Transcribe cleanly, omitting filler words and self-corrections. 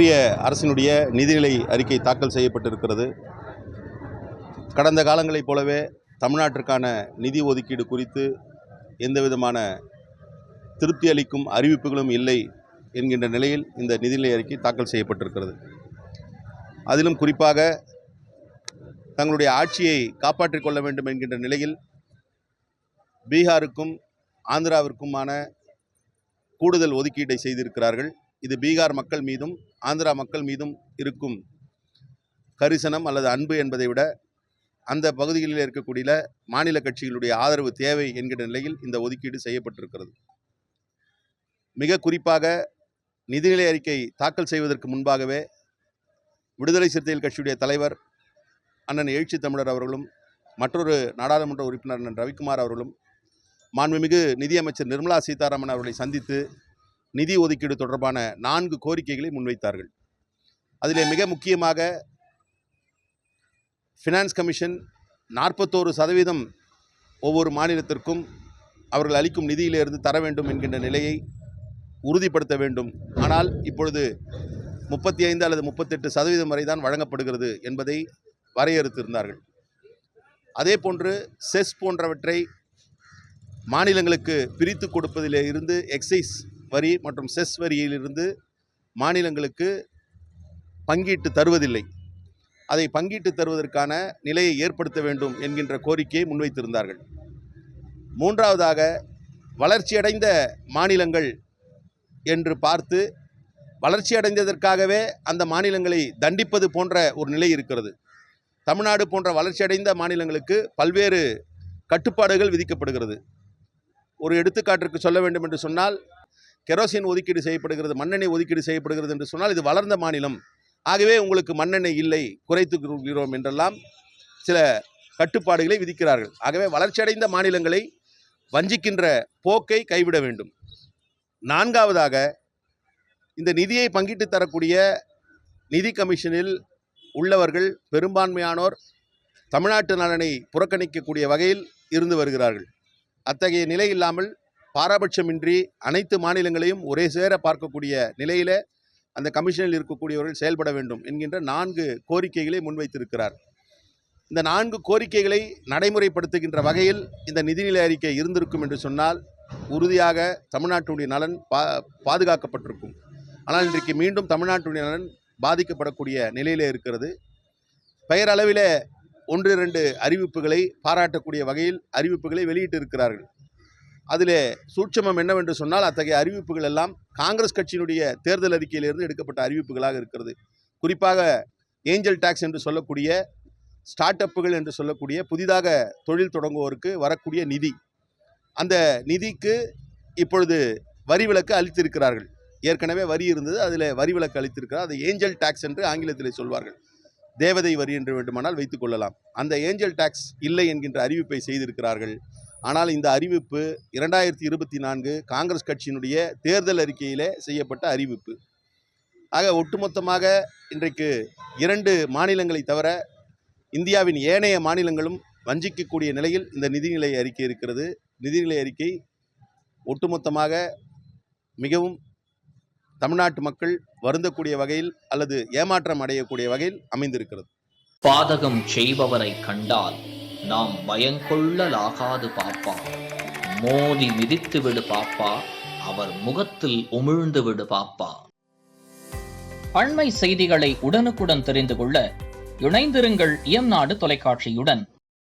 ஒன்றிய அரசினுடைய நிதிநிலை அறிக்கை தாக்கல் செய்யப்பட்டிருக்கிறது. கடந்த காலங்களைப் போலவே தமிழ்நாட்டிற்கான நிதி ஒதுக்கீடு குறித்து எந்தவிதமான திருப்தி அளிக்கும் அறிவிப்புகளும் இல்லை என்கின்ற நிலையில் இந்த நிதிநிலை அறிக்கை தாக்கல் செய்யப்பட்டிருக்கிறது. அதிலும் குறிப்பாக தங்களுடைய ஆட்சியை காப்பாற்றிக் கொள்ள வேண்டும் என்கின்ற நிலையில் பீகாருக்கும் ஆந்திராவிற்குமான கூடுதல் ஒதுக்கீட்டை செய்திருக்கிறார்கள். இது பீகார் மக்கள் மீதும் ஆந்திரா மக்கள் மீதும் இருக்கும் கரிசனம் அல்லது அன்பு என்பதை விட அந்த பகுதிகளில் இருக்கக்கூடிய மாநில கட்சிகளுடைய ஆதரவு தேவை என்கிற நிலையில் இந்த ஒதுக்கீடு செய்யப்பட்டிருக்கிறது. மிக குறிப்பாக நிதிநிலை அறிக்கை தாக்கல் செய்வதற்கு முன்பாகவே விடுதலை சிறுத்தைகள் கட்சியுடைய தலைவர் அண்ணன் எழுச்சி தமிழர் அவர்களும் மற்றொரு நாடாளுமன்ற உறுப்பினர் அண்ணன் ரவிக்குமார் அவர்களும் மாண்புமிகு நிதியமைச்சர் நிர்மலா சீதாராமன் அவர்களை சந்தித்து நிதி ஒதுக்கீடு தொடர்பான 4 கோரிக்கைகளை முன்வைத்தார்கள். அதிலே மிக முக்கியமாக ஃபினான்ஸ் கமிஷன் 41% ஒவ்வொரு மாநிலத்திற்கும் அவர்கள் அளிக்கும் நிதியிலிருந்து தர வேண்டும் என்கின்ற நிலையை உறுதிப்படுத்த வேண்டும். ஆனால் இப்பொழுது 35 அல்லது 38% வரை தான் வழங்கப்படுகிறது என்பதை வரையறுத்திருந்தார்கள். அதே போன்று செஸ் போன்றவற்றை மாநிலங்களுக்கு பிரித்து கொடுப்பதிலே இருந்து எக்ஸைஸ் வரி மற்றும் செஸ் வரியிலிருந்து மாநிலங்களுக்கு பங்கீட்டு தருவதில்லை. அதை பங்கீட்டு தருவதற்கான நிலையை ஏற்படுத்த வேண்டும் என்கின்ற கோரிக்கையை முன்வைத்திருந்தார்கள். மூன்றாவதாக வளர்ச்சியடைந்த மாநிலங்கள் என்று பார்த்து வளர்ச்சியடைந்ததற்காகவே அந்த மாநிலங்களை தண்டிப்பது போன்ற ஒரு நிலை இருக்கிறது. தமிழ்நாடு போன்ற வளர்ச்சியடைந்த மாநிலங்களுக்கு பல்வேறு கட்டுப்பாடுகள் விதிக்கப்படுகிறது. ஒரு எடுத்துக்காட்டிற்கு சொல்ல வேண்டும் என்று சொன்னால், கெரோசின் ஒதுக்கீடு செய்யப்படுகிறது, மண்ணெண்ணெய் ஒதுக்கீடு செய்யப்படுகிறது என்று சொன்னால் இது வளர்ந்த மாநிலம், ஆகவே உங்களுக்கு மண்ணெண்ணெய் இல்லை, குறைத்துக்கிறோம் என்றெல்லாம் சில கட்டுப்பாடுகளை விதிக்கிறார்கள். ஆகவே வளர்ச்சியடைந்த மாநிலங்களை வஞ்சிக்கின்ற போக்கை கைவிட வேண்டும். நான்காவதாக, இந்த நிதியை பங்கிட்டு தரக்கூடிய நிதி கமிஷனில் உள்ளவர்கள் பெரும்பான்மையானோர் தமிழ்நாட்டு நலனை புறக்கணிக்கக்கூடிய வகையில் இருந்து வருகிறார்கள். அத்தகைய நிலை இல்லாமல் பாரபட்சமின்றி அனைத்து மாநிலங்களையும் ஒரே சேர பார்க்கக்கூடிய நிலையில் அந்த கமிஷனில் இருக்கக்கூடியவர்கள் செயல்பட வேண்டும் என்கின்ற 4 கோரிக்கைகளை முன்வைத்திருக்கிறார். இந்த 4 கோரிக்கைகளை நடைமுறைப்படுத்துகின்ற வகையில் இந்த நிதிநிலை அறிக்கை இருந்திருக்கும் என்று சொன்னால் உறுதியாக தமிழ்நாட்டுடைய நலன் பாதுகாக்கப்பட்டிருக்கும். ஆனால் இன்றைக்கு மீண்டும் தமிழ்நாட்டுடைய நலன் பாதிக்கப்படக்கூடிய நிலையிலே இருக்கிறது. பெயரளவில் 1-2 அறிவிப்புகளை பாராட்டக்கூடிய வகையில் அறிவிப்புகளை வெளியிட்டு இருக்கிறார்கள். அதில் சூட்சமம் என்னவென்று சொன்னால், அத்தகைய அறிவிப்புகள் எல்லாம் காங்கிரஸ் கட்சியினுடைய தேர்தல் அறிக்கையிலிருந்து எடுக்கப்பட்ட அறிவிப்புகளாக இருக்கிறது. குறிப்பாக ஏஞ்சல் டாக்ஸ் என்று சொல்லக்கூடிய ஸ்டார்ட் அப்புகள் என்று சொல்லக்கூடிய புதிதாக தொழில் தொடங்குவோருக்கு வரக்கூடிய நிதி, அந்த நிதிக்கு இப்பொழுது வரி விலக்கு அளித்திருக்கிறார்கள். ஏற்கனவே வரி இருந்தது, அதில் வரி விலக்கு அளித்திருக்கிறார். அது ஏஞ்சல் டாக்ஸ் என்று ஆங்கிலத்தில் சொல்வார்கள். தேவதை வரி என்று வேண்டுமானால் வைத்துக் கொள்ளலாம். அந்த ஏஞ்சல் டாக்ஸ் இல்லை என்கின்ற அறிவிப்பை செய்திருக்கிறார்கள். ஆனால் இந்த அறிவிப்பு 2024 காங்கிரஸ் கட்சியினுடைய தேர்தல் அறிக்கையிலே செய்யப்பட்ட அறிவிப்பு. ஆக ஒட்டுமொத்தமாக இன்றைக்கு 2 மாநிலங்களை தவிர இந்தியாவின் ஏனைய மாநிலங்களும் வஞ்சிக்கக்கூடிய நிலையில் இந்த நிதிநிலை அறிக்கை இருக்கிறது. நிதிநிலை அறிக்கை ஒட்டுமொத்தமாக மிகவும் தமிழ்நாட்டு மக்கள் வருந்தக்கூடிய வகையில் அல்லது ஏமாற்றம் அடையக்கூடிய வகையில் அமைந்திருக்கிறது. பாதகம் செய்பவரை கண்டால் நாம் பயங்கொள்ளலாகாது பாப்பா, மோதி மிதித்து விடு பாப்பா, அவர் முகத்தில் உமிழ்ந்து விடு பாப்பா. அண்மை செய்திகளை உடனுக்குடன் தெரிந்து கொள்ள இணைந்திருங்கள் இயம்நாடு தொலைக்காட்சியுடன்.